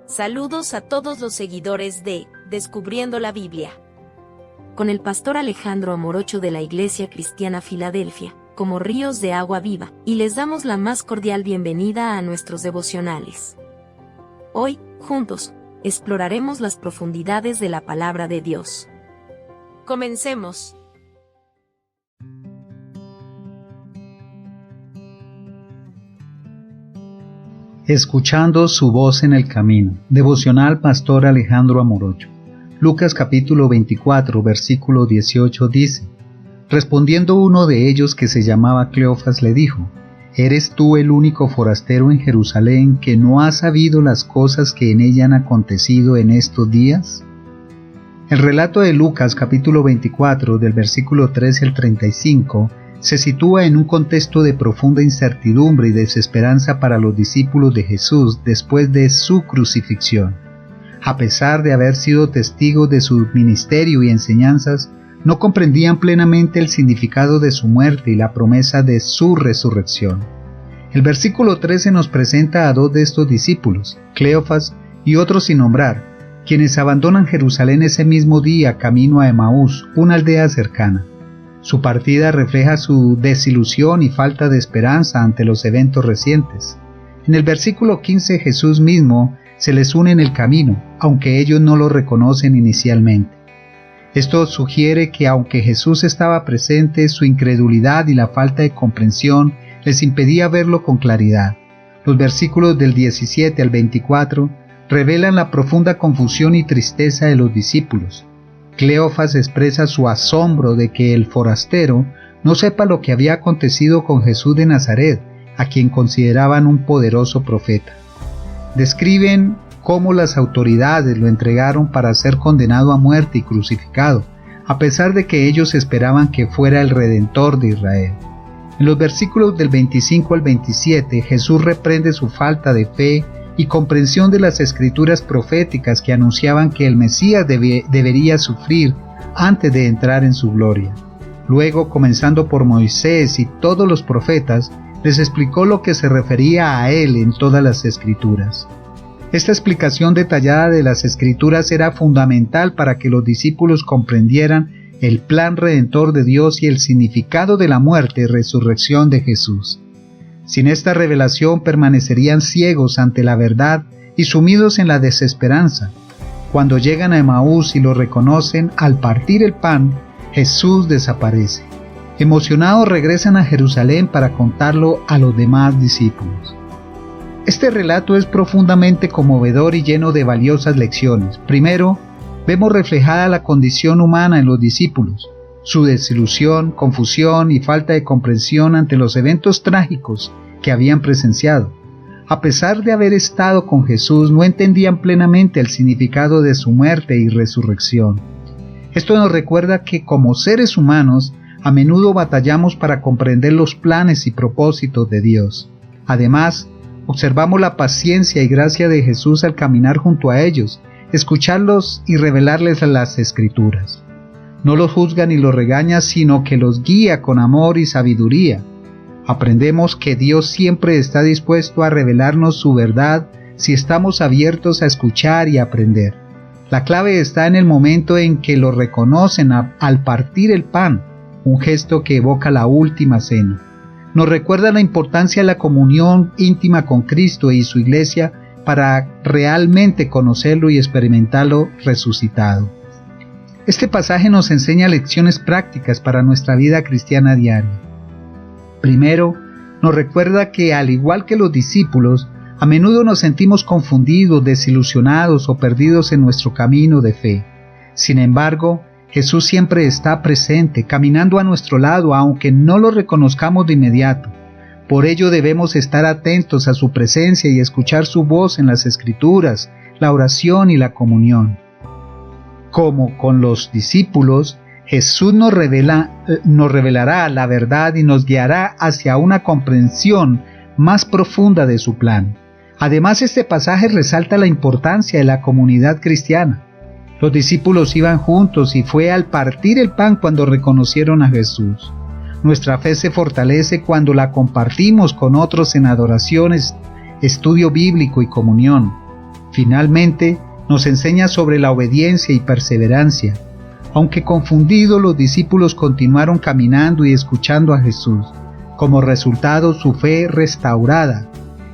Saludos a todos los seguidores de Descubriendo la Biblia. Con el pastor Alejandro Amorocho de la Iglesia Cristiana Filadelfia, como ríos de agua viva, y les damos la más cordial bienvenida a nuestros devocionales. Hoy, juntos, exploraremos las profundidades de la palabra de Dios. Comencemos. Escuchando su voz en el camino. Devocional Pastor Alejandro Amorocho. Lucas capítulo 24, versículo 18 dice: Respondiendo uno de ellos que se llamaba Cleofas le dijo: ¿Eres tú el único forastero en Jerusalén que no ha sabido las cosas que en ella han acontecido en estos días? El relato de Lucas capítulo 24 del versículo 13 al 35 se sitúa en un contexto de profunda incertidumbre y desesperanza para los discípulos de Jesús después de su crucifixión. A pesar de haber sido testigos de su ministerio y enseñanzas, no comprendían plenamente el significado de su muerte y la promesa de su resurrección. El versículo 13 nos presenta a dos de estos discípulos, Cleofas y otro sin nombrar, quienes abandonan Jerusalén ese mismo día camino a Emaús, una aldea cercana. Su partida refleja su desilusión y falta de esperanza ante los eventos recientes. En el versículo 15 Jesús mismo se les une en el camino, aunque ellos no lo reconocen inicialmente. Esto sugiere que aunque Jesús estaba presente, su incredulidad y la falta de comprensión les impedía verlo con claridad. Los versículos del 17 al 24 revelan la profunda confusión y tristeza de los discípulos. Cleofas expresa su asombro de que el forastero no sepa lo que había acontecido con Jesús de Nazaret, a quien consideraban un poderoso profeta. Describen cómo las autoridades lo entregaron para ser condenado a muerte y crucificado, a pesar de que ellos esperaban que fuera el Redentor de Israel. En los versículos del 25 al 27, Jesús reprende su falta de fe y comprensión de las escrituras proféticas que anunciaban que el Mesías debería sufrir antes de entrar en su gloria. Luego, comenzando por Moisés y todos los profetas, les explicó lo que se refería a él en todas las escrituras. Esta explicación detallada de las escrituras era fundamental para que los discípulos comprendieran el plan redentor de Dios y el significado de la muerte y resurrección de Jesús. Sin esta revelación permanecerían ciegos ante la verdad y sumidos en la desesperanza. Cuando llegan a Emaús y lo reconocen, al partir el pan, Jesús desaparece. Emocionados regresan a Jerusalén para contarlo a los demás discípulos. Este relato es profundamente conmovedor y lleno de valiosas lecciones. Primero, vemos reflejada la condición humana en los discípulos, su desilusión, confusión y falta de comprensión ante los eventos trágicos que habían presenciado. A pesar de haber estado con Jesús, no entendían plenamente el significado de su muerte y resurrección. Esto nos recuerda que como seres humanos, a menudo batallamos para comprender los planes y propósitos de Dios. Además, observamos la paciencia y gracia de Jesús al caminar junto a ellos, escucharlos y revelarles las Escrituras. No los juzga ni los regaña, sino que los guía con amor y sabiduría. Aprendemos que Dios siempre está dispuesto a revelarnos su verdad si estamos abiertos a escuchar y aprender. La clave está en el momento en que lo reconocen al partir el pan, un gesto que evoca la última cena. Nos recuerda la importancia de la comunión íntima con Cristo y su iglesia para realmente conocerlo y experimentarlo resucitado. Este pasaje nos enseña lecciones prácticas para nuestra vida cristiana diaria. Primero, nos recuerda que al igual que los discípulos, a menudo nos sentimos confundidos, desilusionados o perdidos en nuestro camino de fe. Sin embargo, Jesús siempre está presente, caminando a nuestro lado, aunque no lo reconozcamos de inmediato. Por ello debemos estar atentos a su presencia y escuchar su voz en las Escrituras, la oración y la comunión. Como con los discípulos, Jesús nos revelará la verdad y nos guiará hacia una comprensión más profunda de su plan. Además, este pasaje resalta la importancia de la comunidad cristiana. Los discípulos iban juntos y fue al partir el pan cuando reconocieron a Jesús. Nuestra fe se fortalece cuando la compartimos con otros en adoraciones, estudio bíblico y comunión. Finalmente, nos enseña sobre la obediencia y perseverancia. Aunque confundidos, los discípulos continuaron caminando y escuchando a Jesús. Como resultado, su fe restaurada.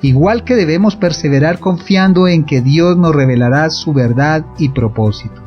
Igual que debemos perseverar confiando en que Dios nos revelará su verdad y propósito.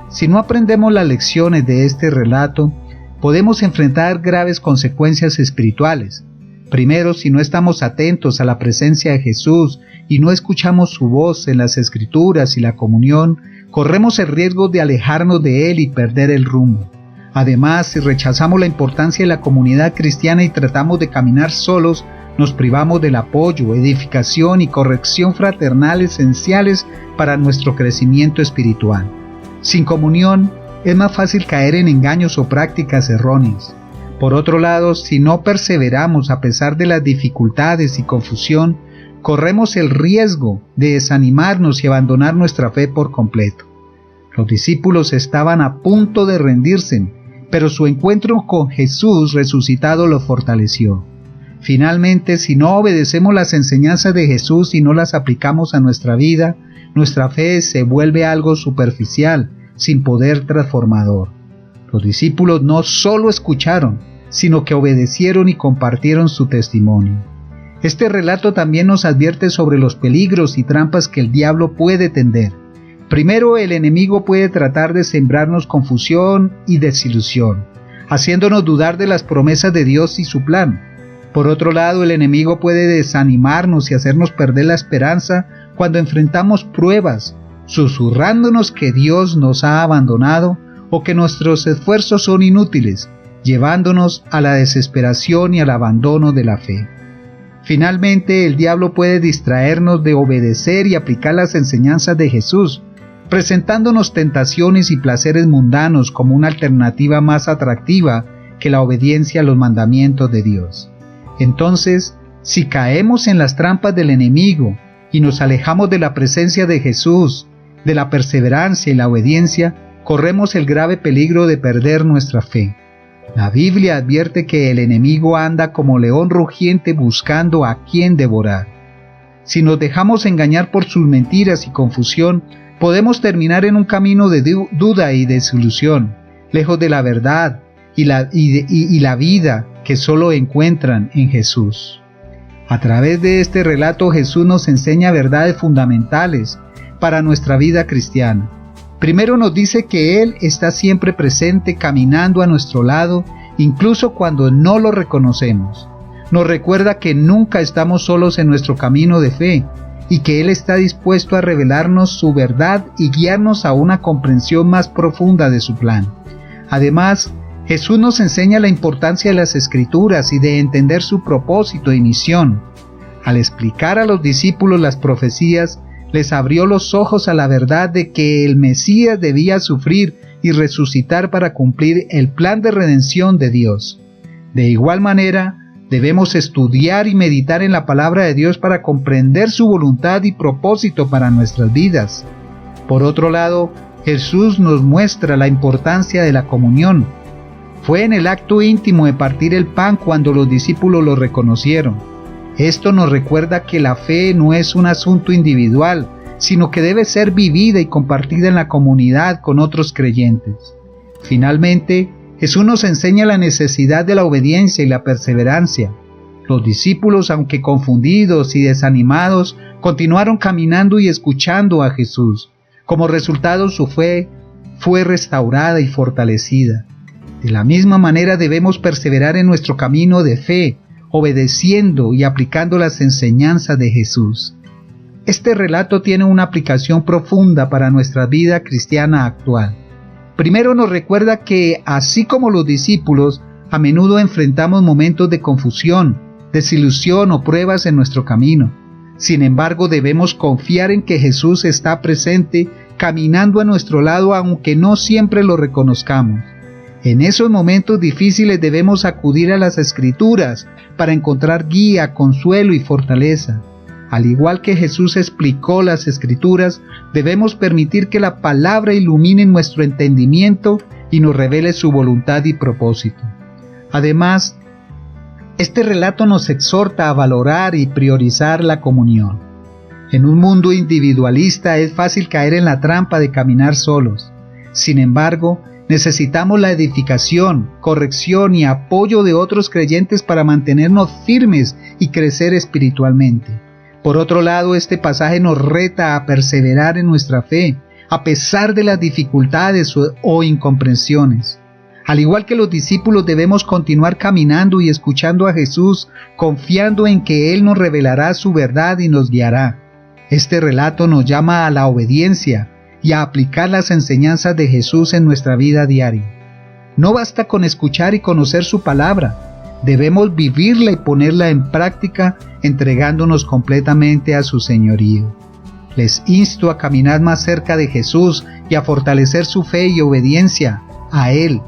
Si no aprendemos las lecciones de este relato, podemos enfrentar graves consecuencias espirituales. Primero, si no estamos atentos a la presencia de Jesús y no escuchamos su voz en las Escrituras y la comunión, corremos el riesgo de alejarnos de Él y perder el rumbo. Además, si rechazamos la importancia de la comunidad cristiana y tratamos de caminar solos, nos privamos del apoyo, edificación y corrección fraternal esenciales para nuestro crecimiento espiritual. Sin comunión, es más fácil caer en engaños o prácticas erróneas. Por otro lado, si no perseveramos a pesar de las dificultades y confusión, corremos el riesgo de desanimarnos y abandonar nuestra fe por completo. Los discípulos estaban a punto de rendirse, pero su encuentro con Jesús resucitado los fortaleció. Finalmente, si no obedecemos las enseñanzas de Jesús y no las aplicamos a nuestra vida, nuestra fe se vuelve algo superficial, sin poder transformador. Los discípulos no solo escucharon, sino que obedecieron y compartieron su testimonio. Este relato también nos advierte sobre los peligros y trampas que el diablo puede tender. Primero, el enemigo puede tratar de sembrarnos confusión y desilusión, haciéndonos dudar de las promesas de Dios y su plan. Por otro lado, el enemigo puede desanimarnos y hacernos perder la esperanza cuando enfrentamos pruebas, susurrándonos que Dios nos ha abandonado o que nuestros esfuerzos son inútiles, llevándonos a la desesperación y al abandono de la fe. Finalmente, el diablo puede distraernos de obedecer y aplicar las enseñanzas de Jesús, presentándonos tentaciones y placeres mundanos como una alternativa más atractiva que la obediencia a los mandamientos de Dios. Entonces, si caemos en las trampas del enemigo y nos alejamos de la presencia de Jesús, de la perseverancia y la obediencia, corremos el grave peligro de perder nuestra fe. La Biblia advierte que el enemigo anda como león rugiente buscando a quien devorar. Si nos dejamos engañar por sus mentiras y confusión, podemos terminar en un camino de duda y desilusión, lejos de la verdad y la vida que solo encuentran en Jesús. A través de este relato, Jesús nos enseña verdades fundamentales para nuestra vida cristiana. Primero nos dice que Él está siempre presente, caminando a nuestro lado, incluso cuando no lo reconocemos. Nos recuerda que nunca estamos solos en nuestro camino de fe y que Él está dispuesto a revelarnos su verdad y guiarnos a una comprensión más profunda de su plan. Además, Jesús nos enseña la importancia de las Escrituras y de entender su propósito y misión. Al explicar a los discípulos las profecías, les abrió los ojos a la verdad de que el Mesías debía sufrir y resucitar para cumplir el plan de redención de Dios. De igual manera, debemos estudiar y meditar en la palabra de Dios para comprender su voluntad y propósito para nuestras vidas. Por otro lado, Jesús nos muestra la importancia de la comunión. Fue en el acto íntimo de partir el pan cuando los discípulos lo reconocieron. Esto nos recuerda que la fe no es un asunto individual, sino que debe ser vivida y compartida en la comunidad con otros creyentes. Finalmente, Jesús nos enseña la necesidad de la obediencia y la perseverancia. Los discípulos, aunque confundidos y desanimados, continuaron caminando y escuchando a Jesús. Como resultado, su fe fue restaurada y fortalecida. De la misma manera debemos perseverar en nuestro camino de fe, obedeciendo y aplicando las enseñanzas de Jesús. Este relato tiene una aplicación profunda para nuestra vida cristiana actual. Primero nos recuerda que, así como los discípulos, a menudo enfrentamos momentos de confusión, desilusión o pruebas en nuestro camino. Sin embargo, debemos confiar en que Jesús está presente, caminando a nuestro lado aunque no siempre lo reconozcamos. En esos momentos difíciles debemos acudir a las Escrituras para encontrar guía, consuelo y fortaleza. Al igual que Jesús explicó las Escrituras, debemos permitir que la palabra ilumine nuestro entendimiento y nos revele su voluntad y propósito. Además, este relato nos exhorta a valorar y priorizar la comunión. En un mundo individualista es fácil caer en la trampa de caminar solos. Sin embargo, necesitamos la edificación, corrección y apoyo de otros creyentes para mantenernos firmes y crecer espiritualmente. Por otro lado, este pasaje nos reta a perseverar en nuestra fe, a pesar de las dificultades o incomprensiones. Al igual que los discípulos, debemos continuar caminando y escuchando a Jesús, confiando en que Él nos revelará su verdad y nos guiará. Este relato nos llama a la obediencia y a aplicar las enseñanzas de Jesús en nuestra vida diaria. No basta con escuchar y conocer su palabra, debemos vivirla y ponerla en práctica, entregándonos completamente a su señorío. Les insto a caminar más cerca de Jesús y a fortalecer su fe y obediencia a Él.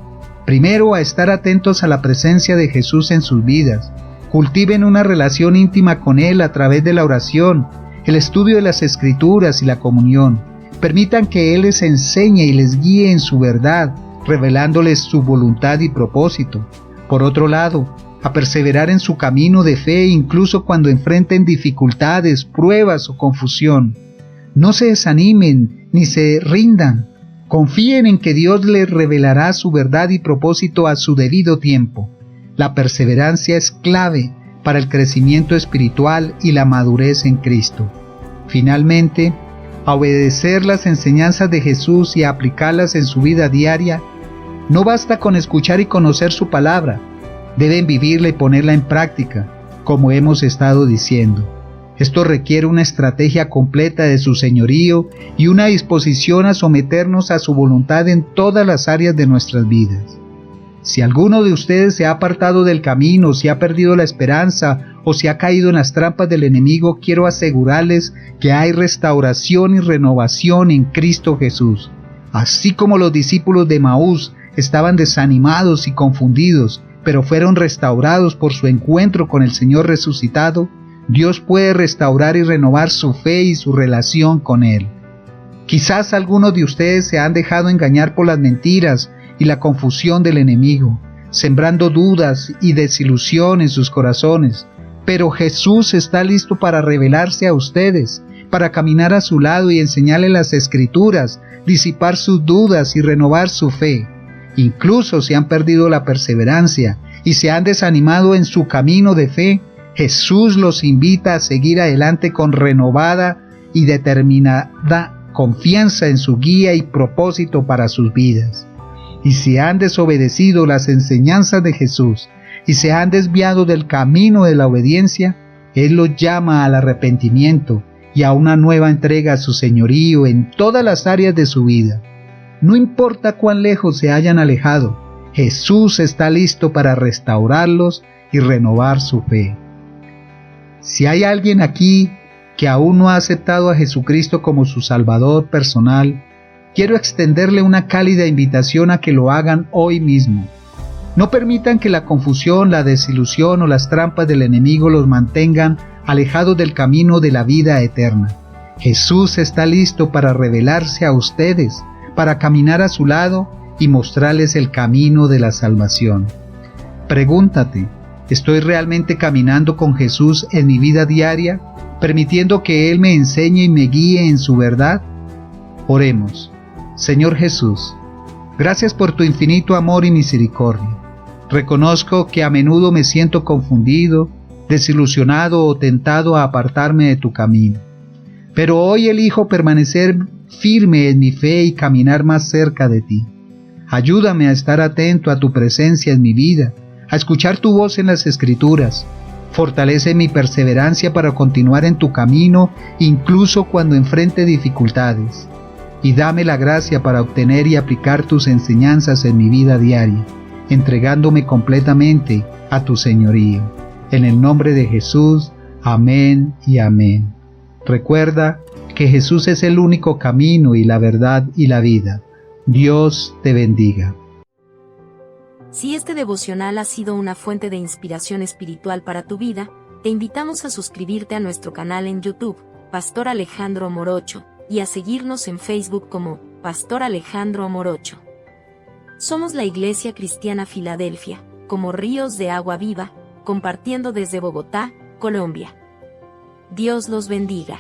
Primero, a estar atentos a la presencia de Jesús en sus vidas. Cultiven una relación íntima con Él a través de la oración, el estudio de las Escrituras y la comunión. Permitan que Él les enseñe y les guíe en su verdad, revelándoles su voluntad y propósito. Por otro lado, a perseverar en su camino de fe incluso cuando enfrenten dificultades, pruebas o confusión. No se desanimen ni se rindan. Confíen en que Dios les revelará su verdad y propósito a su debido tiempo. La perseverancia es clave para el crecimiento espiritual y la madurez en Cristo. Finalmente, a obedecer las enseñanzas de Jesús y a aplicarlas en su vida diaria. No basta con escuchar y conocer su palabra, deben vivirla y ponerla en práctica, como hemos estado diciendo. Esto requiere una estrategia completa de su señorío y una disposición a someternos a su voluntad en todas las áreas de nuestras vidas. Si alguno de ustedes se ha apartado del camino, si ha perdido la esperanza o si ha caído en las trampas del enemigo, quiero asegurarles que hay restauración y renovación en Cristo Jesús. Así como los discípulos de Emaús estaban desanimados y confundidos, pero fueron restaurados por su encuentro con el Señor resucitado, Dios puede restaurar y renovar su fe y su relación con Él. Quizás algunos de ustedes se han dejado engañar por las mentiras y la confusión del enemigo, sembrando dudas y desilusión en sus corazones. Pero Jesús está listo para revelarse a ustedes, para caminar a su lado y enseñarles las Escrituras, disipar sus dudas y renovar su fe. Incluso si han perdido la perseverancia y se han desanimado en su camino de fe, Jesús los invita a seguir adelante con renovada y determinada confianza en su guía y propósito para sus vidas. Y si han desobedecido las enseñanzas de Jesús y se han desviado del camino de la obediencia, Él los llama al arrepentimiento y a una nueva entrega a su señorío en todas las áreas de su vida. No importa cuán lejos se hayan alejado, Jesús está listo para restaurarlos y renovar su fe. Si hay alguien aquí que aún no ha aceptado a Jesucristo como su Salvador personal, quiero extenderle una cálida invitación a que lo hagan hoy mismo. No permitan que la confusión, la desilusión o las trampas del enemigo los mantengan alejados del camino de la vida eterna. Jesús está listo para revelarse a ustedes, para caminar a su lado y mostrarles el camino de la salvación. Pregúntate, ¿estoy realmente caminando con Jesús en mi vida diaria, permitiendo que Él me enseñe y me guíe en su verdad? Oremos. Señor Jesús, gracias por tu infinito amor y misericordia. Reconozco que a menudo me siento confundido, desilusionado o tentado a apartarme de tu camino. Pero hoy elijo permanecer firme en mi fe y caminar más cerca de ti. Ayúdame a estar atento a tu presencia en mi vida, a escuchar tu voz en las Escrituras. Fortalece mi perseverancia para continuar en tu camino, incluso cuando enfrente dificultades. Y dame la gracia para obtener y aplicar tus enseñanzas en mi vida diaria, entregándome completamente a tu señorío. En el nombre de Jesús, amén y amén. Recuerda que Jesús es el único camino y la verdad y la vida. Dios te bendiga. Si este devocional ha sido una fuente de inspiración espiritual para tu vida, te invitamos a suscribirte a nuestro canal en YouTube, Pastor Alejandro Morocho, y a seguirnos en Facebook como Pastor Alejandro Morocho. Somos la Iglesia Cristiana Filadelfia, como ríos de agua viva, compartiendo desde Bogotá, Colombia. Dios los bendiga.